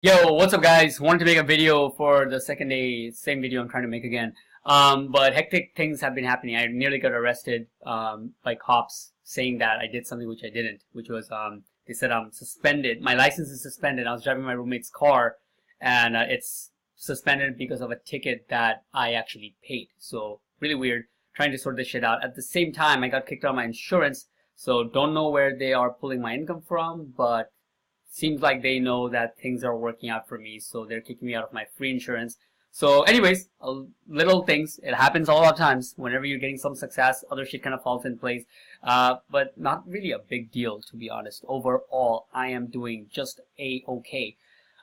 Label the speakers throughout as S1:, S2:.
S1: Yo, what's up guys? Wanted to make a video for the second day, same video I'm trying to make again. But hectic things have been happening. I nearly got arrested by cops saying that I did something which I didn't, which was they said I'm suspended. My license is suspended. I was driving my roommate's car and it's suspended because of a ticket that I actually paid. So really weird, trying to sort this shit out. At the same time, I got kicked out of my insurance, so don't know where they are pulling my income from, but seems like they know that things are working out for me, so they're kicking me out of my free insurance. So anyways, little things. It happens all the times. Whenever you're getting some success, other shit kind of falls in place. But not really a big deal, to be honest. Overall, I am doing just a-okay.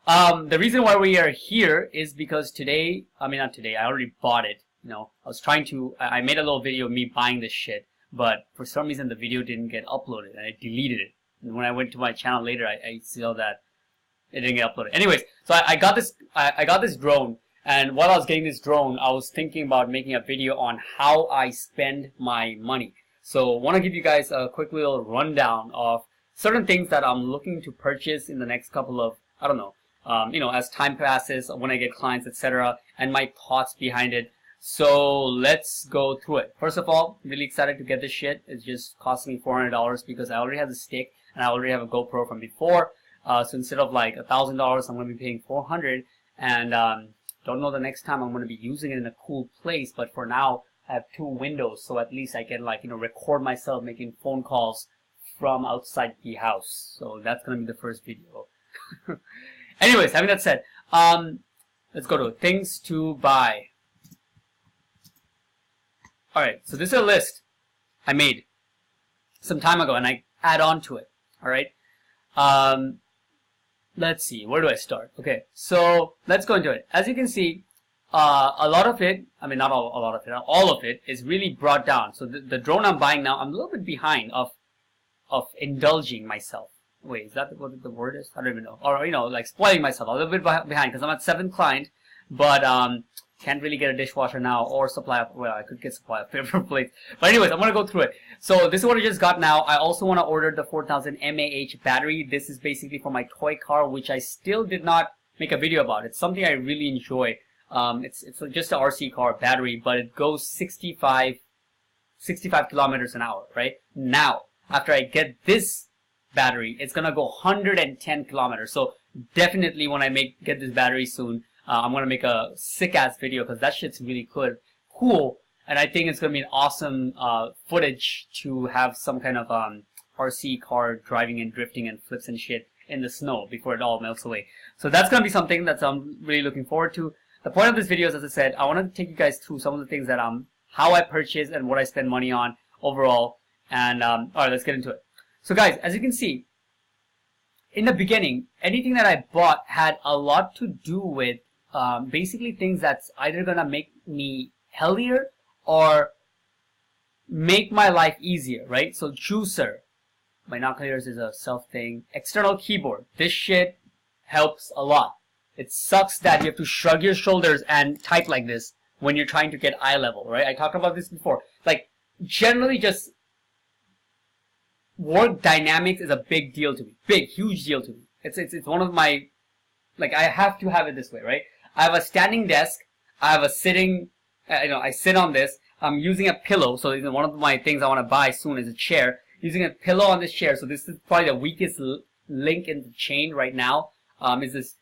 S1: The reason why we are here is because today, not today, I already bought it. I made a little video of me buying this shit, but for some reason the video didn't get uploaded and I deleted it. And when I went to my channel later, I saw that it didn't get uploaded. Anyways, so I got this drone, and while I was getting this drone, I was thinking about making a video on how I spend my money. So I want to give you guys a quick little rundown of certain things that I'm looking to purchase in the next couple of, I don't know, as time passes, when I get clients, etc., and my thoughts behind it. So let's go through it. First of all, really excited to get this shit. It's just costing me $400 because I already have the stick and I already have a GoPro from before. So instead of like $1,000, I'm going to be paying $400. And don't know the next time I'm going to be using it in a cool place. But for now, I have two windows, so at least I can record myself making phone calls from outside the house. So that's going to be the first video. Anyways, having that said, let's go to things to buy. Alright, so this is a list I made some time ago and I add on to it. Alright, let's see, where do I start? Okay, so let's go into it. As you can see, a lot of it, not all, a lot of it, all of it is really brought down. So the drone I'm buying now, I'm a little bit behind of indulging myself. Wait, is that what the word is? I don't even know. Or, like spoiling myself a little bit behind because I'm at 7th client, but can't really get a dishwasher now or supply of, well, I could get supply of paper plates. But anyways, I'm going to go through it. So this is what I just got now. I also want to order the 4000 mAh battery. This is basically for my toy car, which I still did not make a video about. It's something I really enjoy. It's just an RC car battery, but it goes 65 kilometers an hour, right? Now, after I get this battery, it's going to go 110 kilometers. So definitely when I get this battery soon, I'm going to make a sick-ass video because that shit's really cool. And I think it's going to be an awesome footage to have some kind of RC car driving and drifting and flips and shit in the snow before it all melts away. So that's going to be something that I'm really looking forward to. The point of this video is, as I said, I want to take you guys through some of the things that how I purchase and what I spend money on overall. And alright, let's get into it. So guys, as you can see, in the beginning, anything that I bought had a lot to do with basically things that's either gonna make me healthier or make my life easier, right? So juicer, binoculars is a self thing. External keyboard, this shit helps a lot. It sucks that you have to shrug your shoulders and type like this when you're trying to get eye level, right? I talked about this before. Like, generally just work dynamics is a big deal to me. Big, huge deal to me. It's one of my, like, I have to have it this way, right? I have a standing desk. I have a sitting, I sit on this. I'm using a pillow. So one of my things I want to buy soon is a chair. Using a pillow on this chair. So this is probably the weakest link in the chain right now. Is this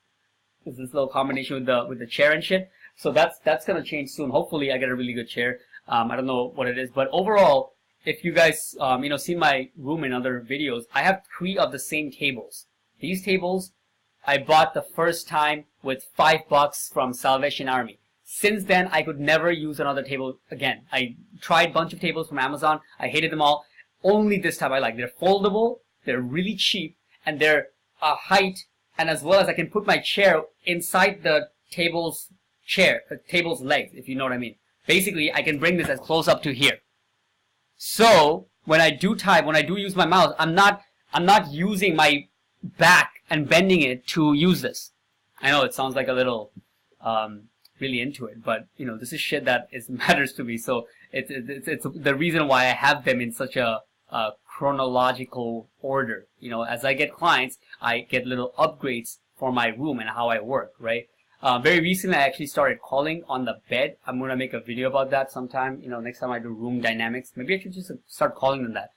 S1: little combination with the chair and shit. So that's gonna change soon. Hopefully I get a really good chair. I don't know what it is, but overall, if you guys seen my room in other videos, I have 3 of the same tables. These tables I bought the first time with $5 from Salvation Army. Since then, I could never use another table again. I tried a bunch of tables from Amazon. I hated them all. Only this time I like. They're foldable, they're really cheap, and they're a height, and as well as I can put my chair inside the table's legs, if you know what I mean. Basically, I can bring this as close up to here. So, when I do type, when I do use my mouse, I'm not using my back and bending it to use this. I know it sounds like a little really into it, but this is shit that matters to me. So it's the reason why I have them in such a chronological order. As I get clients, I get little upgrades for my room and how I work, right? Very recently, I actually started calling on the bed. I'm going to make a video about that sometime. Next time I do room dynamics, maybe I should just start calling them that.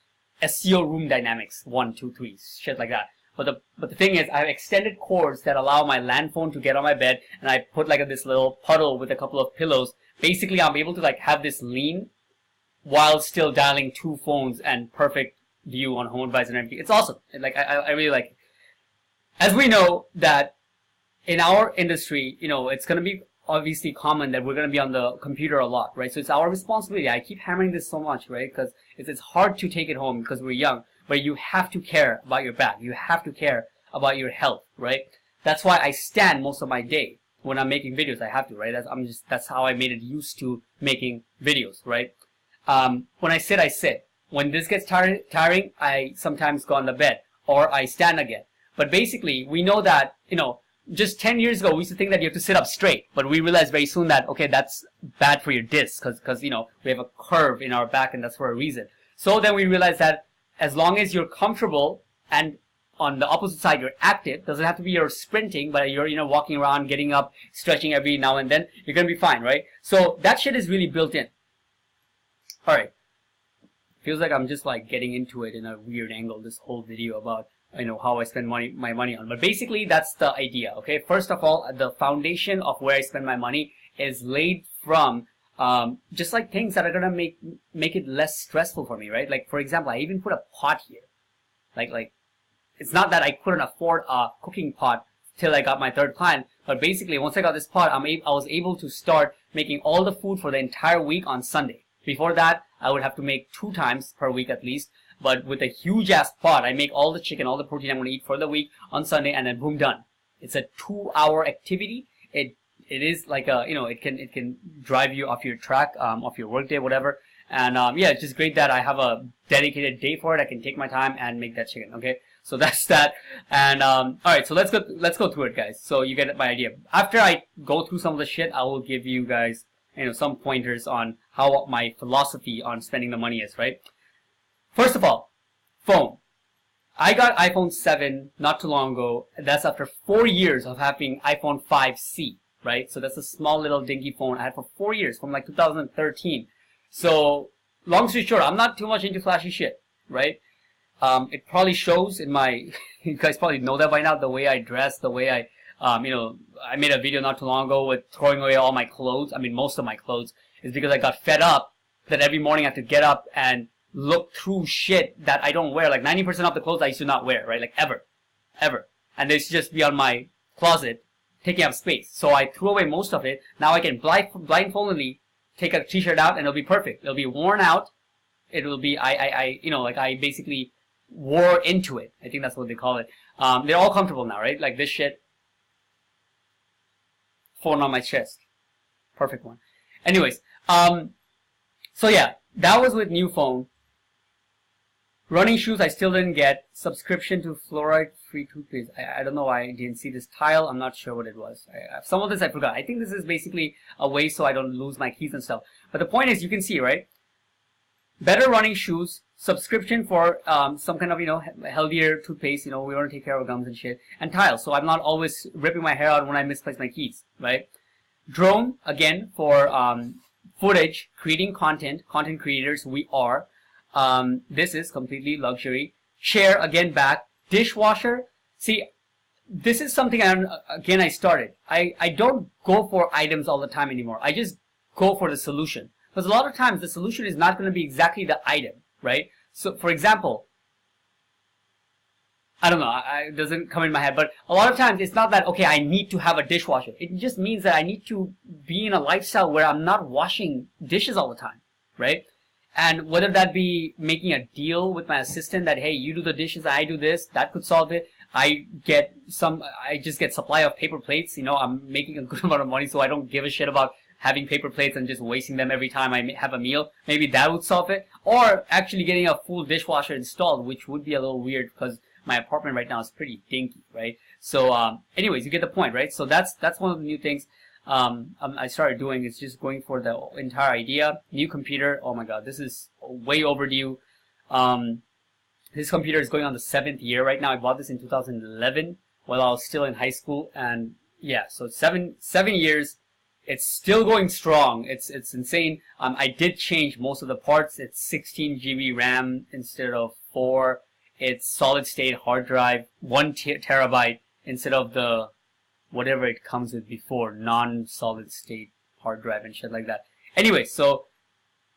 S1: SEO room dynamics, 1, 2, 3, shit like that. But the thing is, I have extended cords that allow my land phone to get on my bed, and I put like this little puddle with a couple of pillows. Basically, I'm able to like have this lean while still dialing 2 phones and perfect view on HomeAdvisor and everything. It's awesome. Like I really like it. As we know that in our industry, it's going to be obviously common that we're going to be on the computer a lot, right? So it's our responsibility. I keep hammering this so much, right? Because it's hard to take it home because we're young, but you have to care about your back. You have to care about your health, right? That's why I stand most of my day when I'm making videos. I have to, right? That's how I made it used to making videos, right? When I sit, I sit. When this gets tiring, I sometimes go on the bed or I stand again. But basically, we know that, just 10 years ago, we used to think that you have to sit up straight, but we realized very soon that, okay, that's bad for your discs because we have a curve in our back and that's for a reason. So then we realized that as long as you're comfortable and on the opposite side, you're active, doesn't have to be you're sprinting, but you're, walking around, getting up, stretching every now and then, you're going to be fine, right? So that shit is really built in. All right. Feels like I'm just like getting into it in a weird angle, this whole video about how I spend my money on. But basically, that's the idea, okay? First of all, the foundation of where I spend my money is laid from just like things that are gonna make it less stressful for me, right? Like, for example, I even put a pot here. Like it's not that I couldn't afford a cooking pot till I got my 3rd client, but basically, once I got this pot, I was able to start making all the food for the entire week on Sunday. Before that, I would have to make 2 times per week at least. But with a huge ass pot, I make all the chicken, all the protein I'm going to eat for the week on Sunday, and then boom, done. It's a 2-hour activity. It is like a, it can drive you off your track, off your work day, whatever. And yeah, it's just great that I have a dedicated day for it. I can take my time and make that chicken. Okay, so that's that. And all right, so let's go through it, guys. So you get my idea. After I go through some of the shit, I will give you guys some pointers on how my philosophy on spending the money is, right? First of all, phone. I got iPhone 7 not too long ago. That's after 4 years of having iPhone 5C, right? So that's a small little dinky phone I had for 4 years, from like 2013. So, long story short, I'm not too much into flashy shit, right? It probably shows in my, you guys probably know that by now, the way I dress, the way I made a video not too long ago with throwing away all my clothes. I mean, most of my clothes is because I got fed up that every morning I have to get up and look through shit that I don't wear. Like 90% of the clothes I used to not wear, right? Like ever. And they used to just be on my closet, taking up space. So I threw away most of it. Now I can blindfoldedly take a t-shirt out and it'll be perfect. It'll be worn out. It will be, I basically wore into it. I think that's what they call it. They're all comfortable now, right? Like this shit. Phone on my chest. Perfect one. Anyways, so yeah, that was with new phone. Running shoes I still didn't get. Subscription to fluoride-free toothpaste. I don't know why I didn't see this tile. I'm not sure what it was. Some of this I forgot. I think this is basically a way so I don't lose my keys and stuff. But the point is, you can see, right? Better running shoes, subscription for some kind of, healthier toothpaste. We want to take care of our gums and shit. And tiles, so I'm not always ripping my hair out when I misplace my keys, right? Drone, again, for footage, creating content creators, we are. This is completely luxury. Chair, again, back. Dishwasher. See, this is something I started. I don't go for items all the time anymore. I just go for the solution. Because a lot of times the solution is not going to be exactly the item, right? So, for example, I don't know, it doesn't come in my head, but a lot of times it's not that, okay, I need to have a dishwasher. It just means that I need to be in a lifestyle where I'm not washing dishes all the time, right? And whether that be making a deal with my assistant that, hey, you do the dishes, I do this, that could solve it. I just get supply of paper plates. I'm making a good amount of money, so I don't give a shit about having paper plates and just wasting them every time I have a meal. Maybe that would solve it. Or actually getting a full dishwasher installed, which would be a little weird because my apartment right now is pretty dinky, right? So, anyways, you get the point, right? So that's one of the new things I started doing, is just going for the entire idea. New computer. Oh my god, this is way overdue. This computer is going on the 7th year right now. I bought this in 2011. while I was still in high school, and yeah, so 7 years. It's still going strong. It's insane. I did change most of the parts. It's 16 GB RAM instead of 4. It's solid state hard drive, 1 terabyte instead of the whatever it comes with before, non-solid state hard drive and shit like that. Anyway, so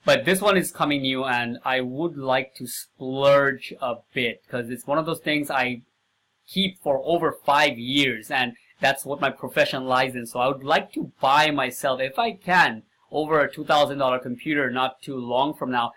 S1: but this one is coming new, and I would like to splurge a bit because it's one of those things I keep for over 5 years, and that's what my profession lies in. So I would like to buy myself, if I can, over a $2,000 computer not too long from now.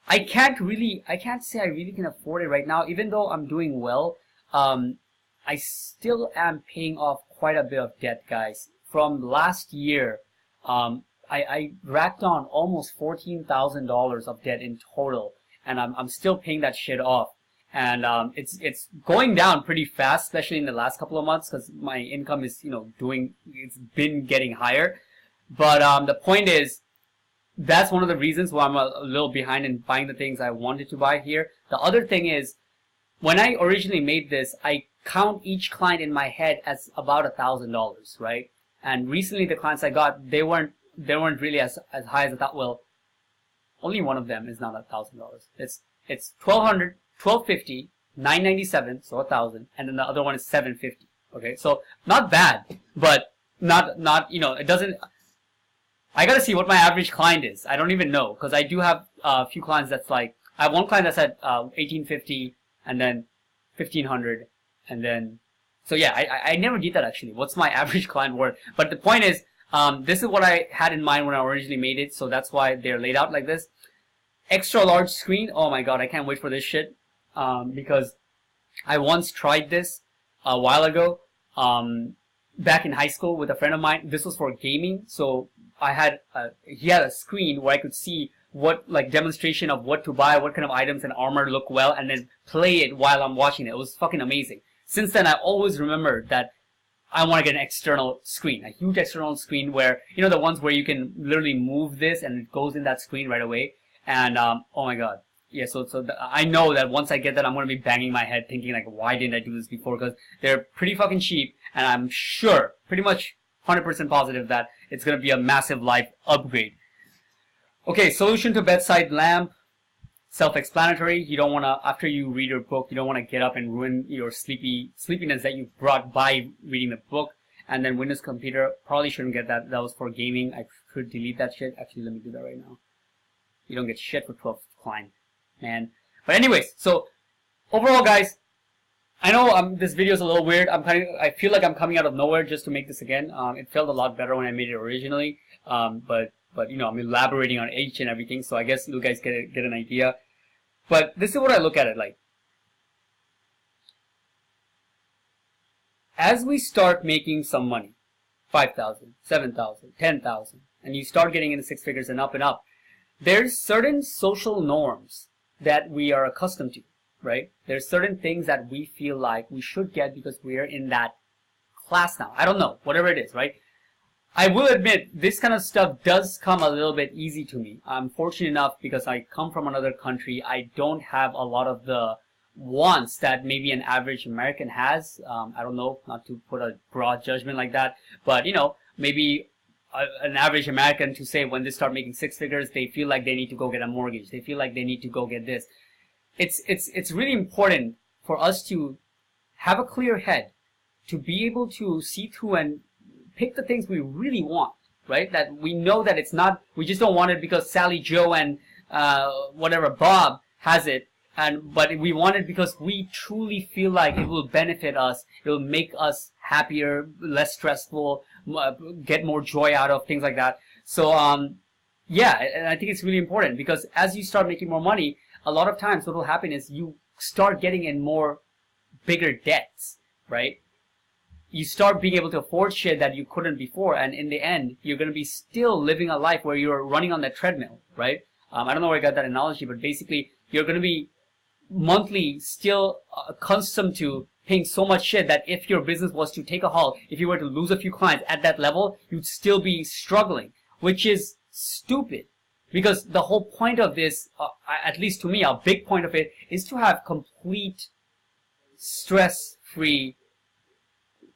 S1: I can't say I really can afford it right now, even though I'm doing well. I still am paying off quite a bit of debt, guys. From last year, I racked on almost $14,000 of debt in total, and I'm still paying that shit off. And it's going down pretty fast, especially in the last couple of months, because my income is, it's been getting higher. But the point is, that's one of the reasons why I'm a little behind in buying the things I wanted to buy here. The other thing is, when I originally made this, I count each client in my head as about $1,000, right? And recently the clients I got, they weren't really as high as I thought. Well, only one of them is not $1,000. It's $1,200. $1,250, $997, so $1,000, and then the other one is $750. Okay, so not bad, but not it doesn't. I gotta see what my average client is. I don't even know, because I do have a few clients that's like, I have one client that's at $1,850 and then $1,500, and then so yeah, I never did that actually. What's my average client worth? But the point is, this is what I had in mind when I originally made it, so that's why they're laid out like this. Extra large screen. Oh my god, I can't wait for this shit. Because I once tried this a while ago, back in high school with a friend of mine. This was for gaming, so he had a screen where I could see what, like, demonstration of what to buy, what kind of items and armor look well, and then play it while I'm watching it. It was fucking amazing. Since then, I always remembered that I want to get an external screen, a huge external screen where, the ones where you can literally move this and it goes in that screen right away. And, oh my god. Yeah, so I know that once I get that, I'm going to be banging my head thinking, like, why didn't I do this before? Because they're pretty fucking cheap, and I'm sure, pretty much 100% positive that it's going to be a massive life upgrade. Okay, solution to bedside lamp. Self-explanatory. You don't want to, after you read your book, you don't want to get up and ruin your sleepiness that you brought by reading the book. And then Windows computer, probably shouldn't get that. That was for gaming. I could delete that shit. Actually, let me do that right now. You don't get shit for 12 client. Man. But anyways, so overall, guys, I know this video is a little weird. I feel like I'm coming out of nowhere just to make this again. It felt a lot better when I made it originally. But I'm elaborating on each and everything, so I guess you guys get an idea. But this is what I look at it like. As we start making some money, 5,000, 7,000, 10,000, and you start getting into six figures and up, there's certain social norms that we are accustomed to, right? There's certain things that we feel like we should get because we're in that class now. I don't know, whatever it is, right? I will admit, this kind of stuff does come a little bit easy to me. I'm fortunate enough because I come from another country. I don't have a lot of the wants that maybe an average American has. I don't know, not to put a broad judgment like that, but maybe an average American, to say when they start making six figures, they feel like they need to go get a mortgage. They feel like they need to go get this. It's really important for us to have a clear head, to be able to see through and pick the things we really want, right? That we know that it's not, we just don't want it because Sally Joe and whatever Bob has it, but we want it because we truly feel like it will benefit us. It will make us happier, less stressful, get more joy out of things like that. So yeah, and I think it's really important because as you start making more money, a lot of times what will happen is you start getting in more bigger debts, right? You start being able to afford shit that you couldn't before, and in the end, you're going to be still living a life where you're running on that treadmill, right? I don't know where I got that analogy, but basically, you're going to be monthly still accustomed to paying so much shit that if your business was to take a halt, if you were to lose a few clients at that level, you'd still be struggling, which is stupid. Because the whole point of this, at least to me, a big point of it, is to have complete stress-free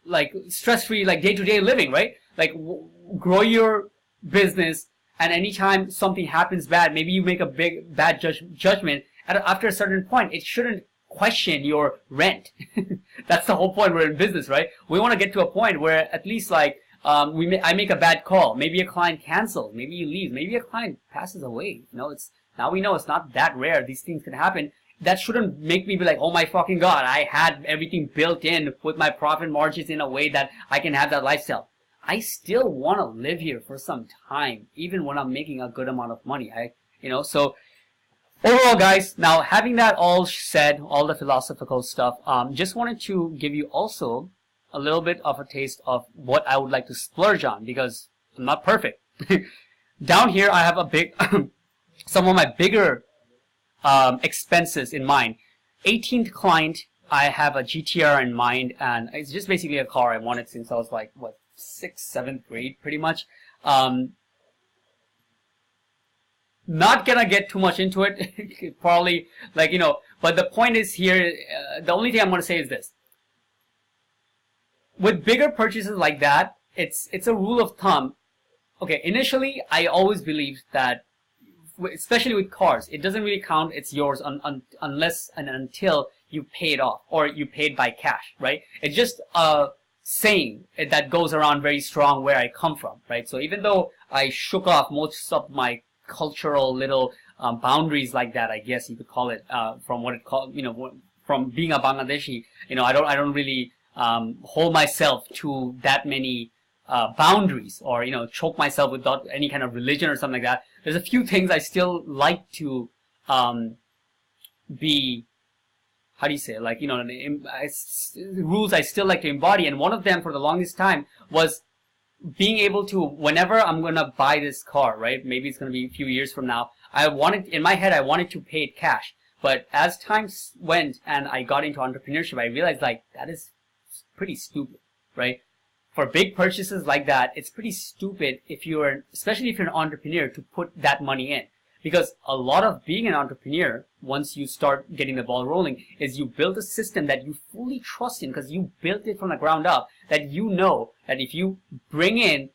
S1: like stress-free, like day-to-day living, right? Like grow your business, and anytime something happens bad, maybe you make a big bad judgment, and after a certain point, it shouldn't question your rent. That's the whole point. We're in business, right? We want to get to a point where at least like I make a bad call, maybe a client cancels, maybe you leave, maybe a client passes away. You know, it's now we know it's not that rare. These things can happen. That shouldn't make me be like, oh my fucking God, I had everything built in with my profit margins in a way that I can have that lifestyle. I still want to live here for some time, even when I'm making a good amount of money. So overall, guys, now having that all said, all the philosophical stuff, just wanted to give you also a little bit of a taste of what I would like to splurge on, because I'm not perfect. Down here, I have a big, some of my bigger expenses in mind. 18th client, I have a GTR in mind, and it's just basically a car I wanted since I was like, what, 6th, 7th grade, pretty much. Not gonna get too much into it, probably, like, but the point is here, the only thing I'm gonna say is this. With bigger purchases like that, it's a rule of thumb. Okay, initially, I always believed that, especially with cars, it doesn't really count, it's yours unless and until you pay it off, or you pay it by cash, right? It's just a saying that goes around very strong where I come from, right? So even though I shook off most of my cultural little boundaries like that, I guess you could call it, from what it called, from being a Bangladeshi, I don't really hold myself to that many boundaries, or choke myself without any kind of religion or something like that. There's a few things I still like to be, how do you say, like, rules I still like to embody, and one of them for the longest time was being able to, whenever I'm gonna buy this car, right? Maybe it's gonna be a few years from now. In my head, I wanted to pay it cash. But as time went and I got into entrepreneurship, I realized like that is pretty stupid, right? For big purchases like that, it's pretty stupid especially if you're an entrepreneur, to put that money in. Because a lot of being an entrepreneur, once you start getting the ball rolling, is you build a system that you fully trust in, because you built it from the ground up, that you know that if you bring in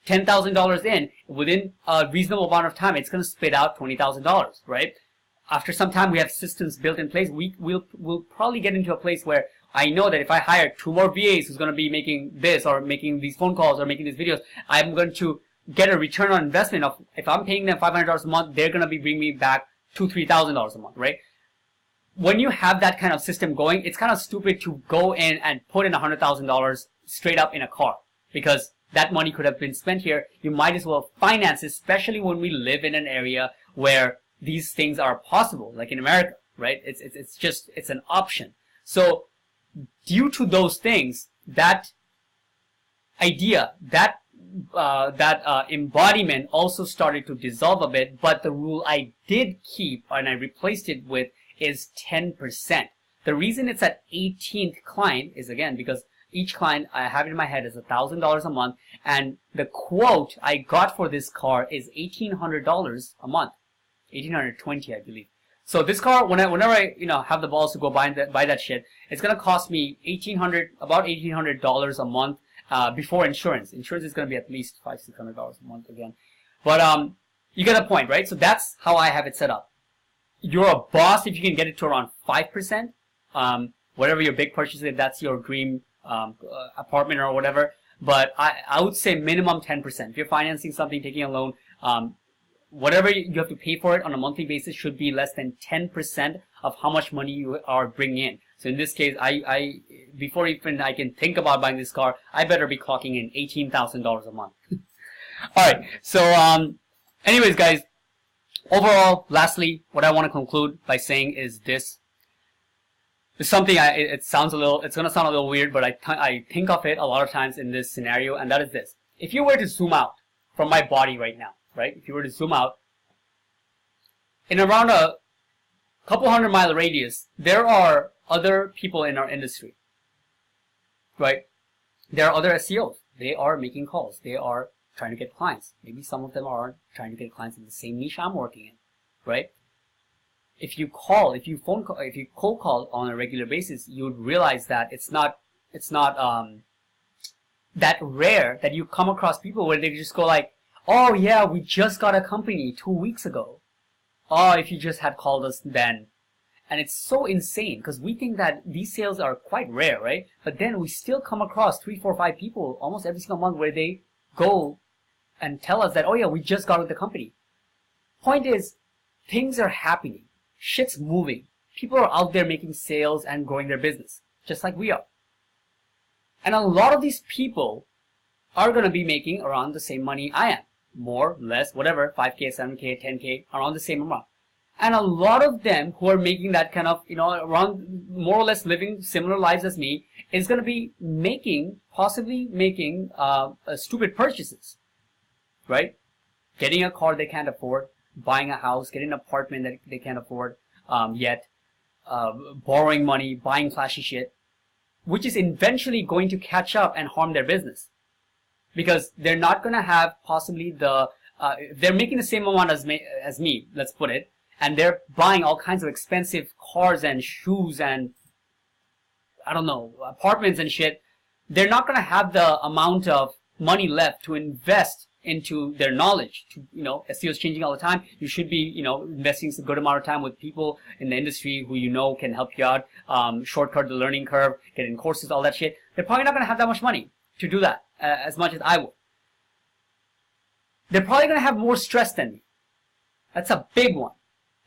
S1: $10,000 in, within a reasonable amount of time, it's going to spit out $20,000, right? After some time, we have systems built in place. We'll probably get into a place where I know that if I hire 2 more VAs who's going to be making this, or making these phone calls, or making these videos, I'm going to get a return on investment of, if I'm paying them $500 a month, they're going to be bringing me back $2,000-$3,000 a month, right? When you have that kind of system going, it's kind of stupid to go in and put in $100,000 straight up in a car, because that money could have been spent here. You might as well finance, especially when we live in an area where these things are possible, like in America, right? It's an option. So due to those things, that idea, that embodiment also started to dissolve a bit, but the rule I did keep, and I replaced it with, is 10%. The reason it's at 18th client is, again, because each client, I have it in my head, is $1,000 a month, and the quote I got for this car is $1,800 a month, $1,820, I believe. So this car, whenever I have the balls to go buy that shit, it's gonna cost me about $1,800 a month. Before insurance. Insurance is going to be at least $500-$600 a month again. But you get the point, right? So that's how I have it set up. You're a boss if you can get it to around 5%. Whatever your big purchase is, that's your dream apartment or whatever. But I would say minimum 10%. If you're financing something, taking a loan, whatever you have to pay for it on a monthly basis should be less than 10% of how much money you are bringing in. So in this case, before even I can think about buying this car, I better be clocking in $18,000 a month. All right. So, anyways, guys, overall, lastly, what I want to conclude by saying is this. It's something it's going to sound a little weird, but I think of it a lot of times in this scenario, and that is this. If you were to zoom out from my body right now, right? If you were to zoom out, in around a couple 100-mile radius, there are other people in our industry, right? There are other SEOs. They are making calls. They are trying to get clients. Maybe some of them are trying to get clients in the same niche I'm working in, right? If you cold call on a regular basis, you would realize that it's not that rare that you come across people where they just go like, oh yeah, we just got a company 2 weeks ago. Oh, if you just had called us then. And it's so insane because we think that these sales are quite rare, right? But then we still come across 3, 4, 5 people almost every single month where they go and tell us that, oh yeah, we just got with the company. Point is, things are happening. Shit's moving. People are out there making sales and growing their business, just like we are. And a lot of these people are going to be making around the same money I am. More, less, whatever, 5K, 7K, 10K, around the same amount. And a lot of them who are making that kind of, around more or less living similar lives as me is going to be possibly making stupid purchases, right? Getting a car they can't afford, buying a house, getting an apartment that they can't afford yet, borrowing money, buying flashy shit, which is eventually going to catch up and harm their business. Because they're not going to have possibly they're making the same amount as me, let's put it, and they're buying all kinds of expensive cars and shoes and, I don't know, apartments and shit. They're not going to have the amount of money left to invest into their knowledge. SEO is changing all the time. You should be, investing a good amount of time with people in the industry who can help you out, shortcut the learning curve, getting courses, all that shit. They're probably not going to have that much money to do that as much as I would. They're probably going to have more stress than me. That's a big one.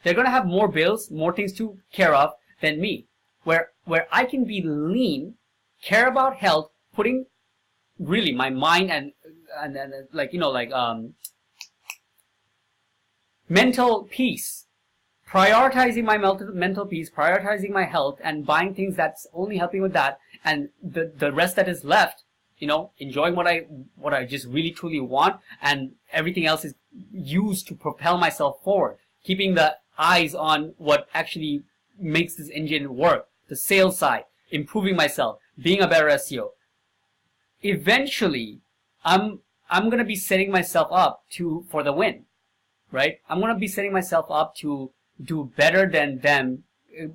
S1: They're going to have more bills, more things to care of than me. Where I can be lean, care about health, putting really my mind and mental peace, prioritizing my mental peace, prioritizing my health, and buying things that's only helping with that, and the rest that is left, enjoying what I just really truly want, and everything else is used to propel myself forward, keeping the eyes on what actually makes this engine work, the sales side, improving myself, being a better SEO. Eventually, I'm going to be setting myself up for the win, right? I'm going to be setting myself up to do better than them,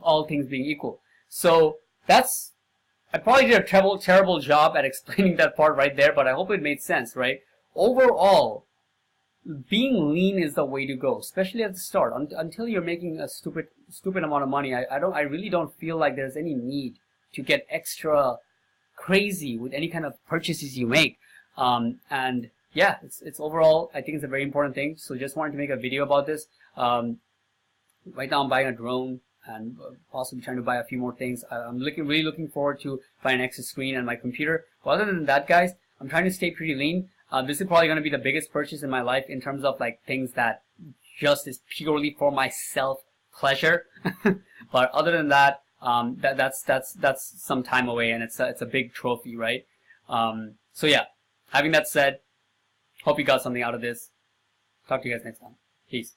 S1: all things being equal. So I probably did a terrible job at explaining that part right there, but I hope it made sense, right? Overall, being lean is the way to go, especially at the start. Until you're making a stupid amount of money, I really don't feel like there's any need to get extra crazy with any kind of purchases you make. And yeah, it's overall, I think it's a very important thing. So just wanted to make a video about this. Right now I'm buying a drone and possibly trying to buy a few more things. I'm really looking forward to buying an extra screen and my computer. But other than that, guys, I'm trying to stay pretty lean. This is probably going to be the biggest purchase in my life in terms of like things that just is purely for my self pleasure. But other than that, that's some time away, and it's a big trophy, right? So yeah, having that said, hope you got something out of this. Talk to you guys next time. Peace.